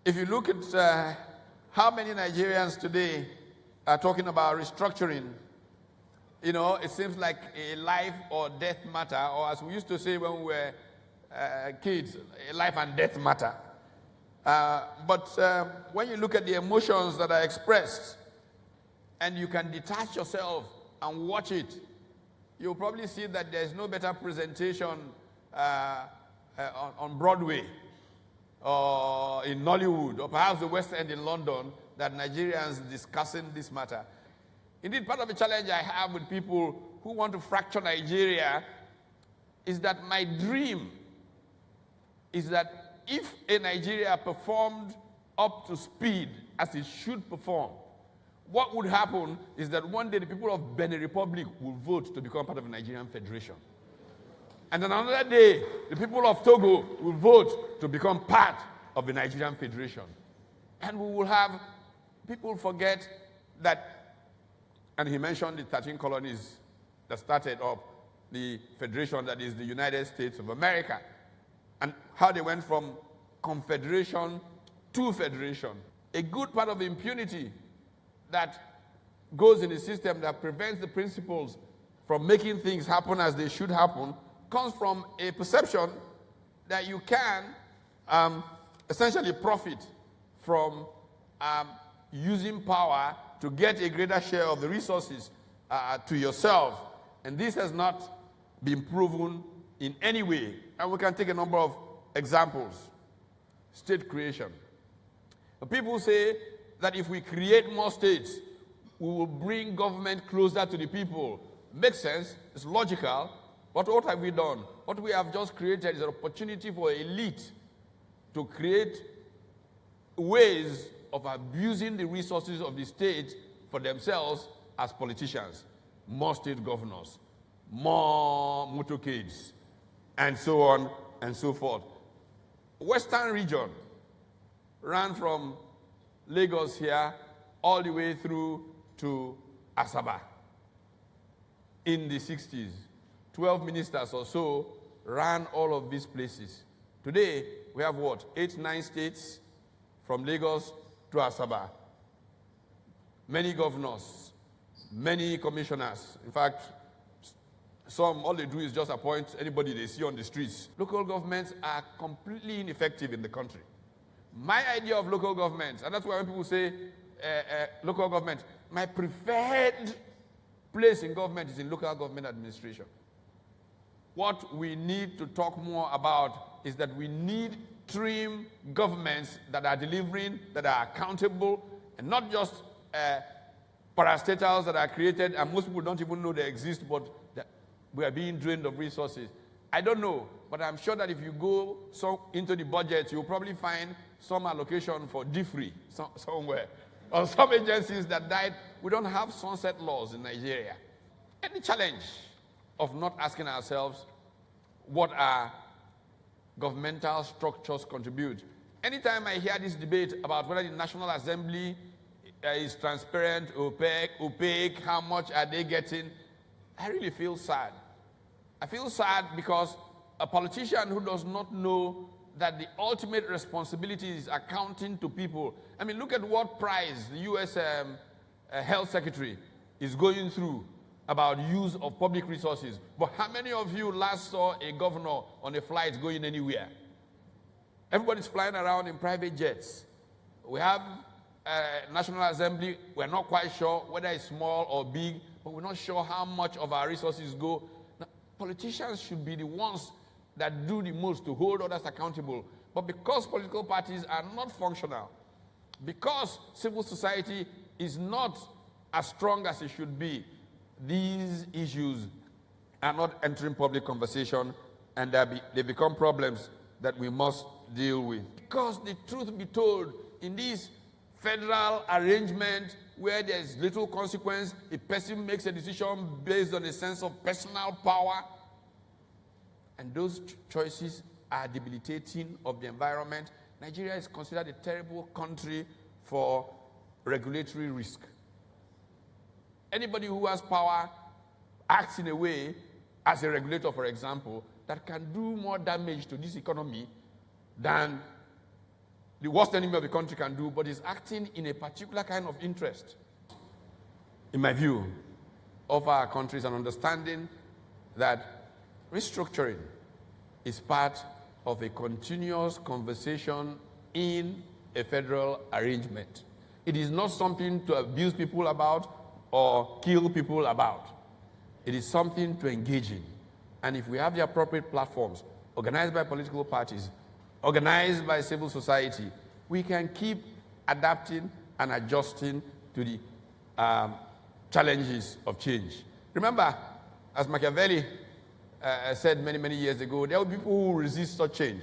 If you look at how many Nigerians today are talking about restructuring, you know, it seems like a life or death matter, or as we used to say when we were kids, a life and death matter. But when you look at the emotions that are expressed, and you can detach yourself and watch it, you'll probably see that there's no better presentation on Broadway or in Nollywood, or perhaps the West End in London, that Nigerians discussing this matter. Indeed, part of the challenge I have with people who want to fracture Nigeria is that my dream is that if a Nigeria performed up to speed as it should perform, what would happen is that one day the people of Benin Republic will vote to become part of the Nigerian Federation. And then another day, the people of Togo will vote to become part of the Nigerian Federation. And we will have people forget that, and he mentioned the 13 colonies that started up the federation that is the United States of America, and how they went from confederation to federation. A good part of the impunity that goes in the system that prevents the principles from making things happen as they should happen comes from a perception that you can essentially profit from using power to get a greater share of the resources to yourself. And this has not been proven in any way. And we can take a number of examples. State creation. People say that if we create more states, we will bring government closer to the people. Makes sense, it's logical, but what have we done? What we have just created is an opportunity for elite to create ways of abusing the resources of the state for themselves as politicians. More state governors, more motorcades, and so on and so forth. Western region ran from Lagos here all the way through to Asaba in the 60s. 12 ministers or so ran all of these places. Today, we have what? 8, 9 states from Lagos to Asaba. Many governors, many commissioners. In fact, some, all they do is just appoint anybody they see on the streets. Local governments are completely ineffective in the country. My idea of local government, and that's why when people say local government, my preferred place in government is in local government administration. What we need to talk more about is that we need trim governments that are delivering, that are accountable, and not just parastatals that are created, and most people don't even know they exist, but we are being drained of resources. I don't know, but I'm sure that if you go into the budget, you'll probably find some allocation for DFRI somewhere, or some agencies that died. We don't have sunset laws in Nigeria. And the challenge of not asking ourselves what our governmental structures contribute. Anytime I hear this debate about whether the National Assembly is transparent, opaque, how much are they getting, I really feel sad. I feel sad because a politician who does not know that the ultimate responsibility is accounting to people. I mean, look at what price the U.S. Health Secretary is going through about use of public resources. But how many of you last saw a governor on a flight going anywhere? Everybody's flying around in private jets. We have National Assembly. We're not quite sure whether it's small or big, but we're not sure how much of our resources go. Now, politicians should be the ones that do the most to hold others accountable. But because political parties are not functional, because civil society is not as strong as it should be, these issues are not entering public conversation, and they become problems that we must deal with. Because the truth be told, in this federal arrangement where there's little consequence, a person makes a decision based on a sense of personal power, and those choices are debilitating of the environment. Nigeria is considered a terrible country for regulatory risk. Anybody who has power acts in a way, as a regulator, for example, that can do more damage to this economy than the worst enemy of the country can do, but is acting in a particular kind of interest, in my view, of our country is an understanding that restructuring is part of a continuous conversation in a federal arrangement. It is not something to abuse people about or kill people about. It is something to engage in. And if we have the appropriate platforms, organized by political parties, organized by civil society, we can keep adapting and adjusting to the challenges of change. Remember, as Machiavelli said many, many years ago, there will be people who resist such change.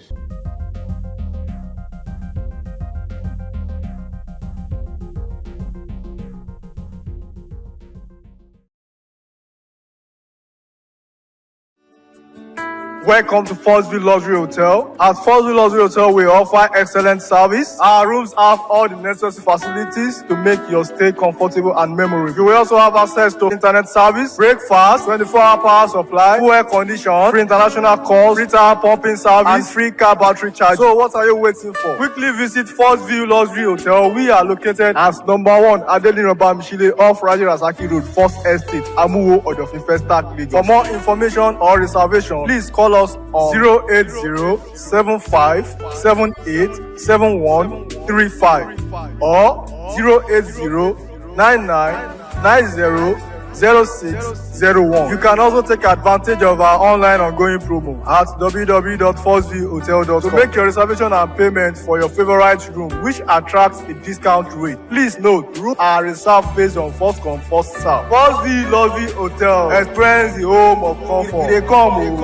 Welcome to Forstview Luxury Hotel. At Forstview Luxury Hotel, we offer excellent service. Our rooms have all the necessary facilities to make your stay comfortable and memorable. You will also have access to internet service, breakfast, 24-hour power supply, full air condition, free international calls, free tire pumping service, and free car battery charge. So what are you waiting for? Quickly visit Forstview Luxury Hotel. We are located at number 1 Adeola Mishile off Raji Rasaki Road, First Estate, Amuwo, Odofin Festac, Lagos. For more information or reservation, please call us on 08075787135 or 08099900601. You can also take advantage of our online ongoing promo at www.forceviewhotel.com to make your reservation and payment for your favorite room, which attracts a discount rate. Please note, rooms are reserved based on first come, first serve. Forstview Luxury Hotel. Experience the home of comfort. They come.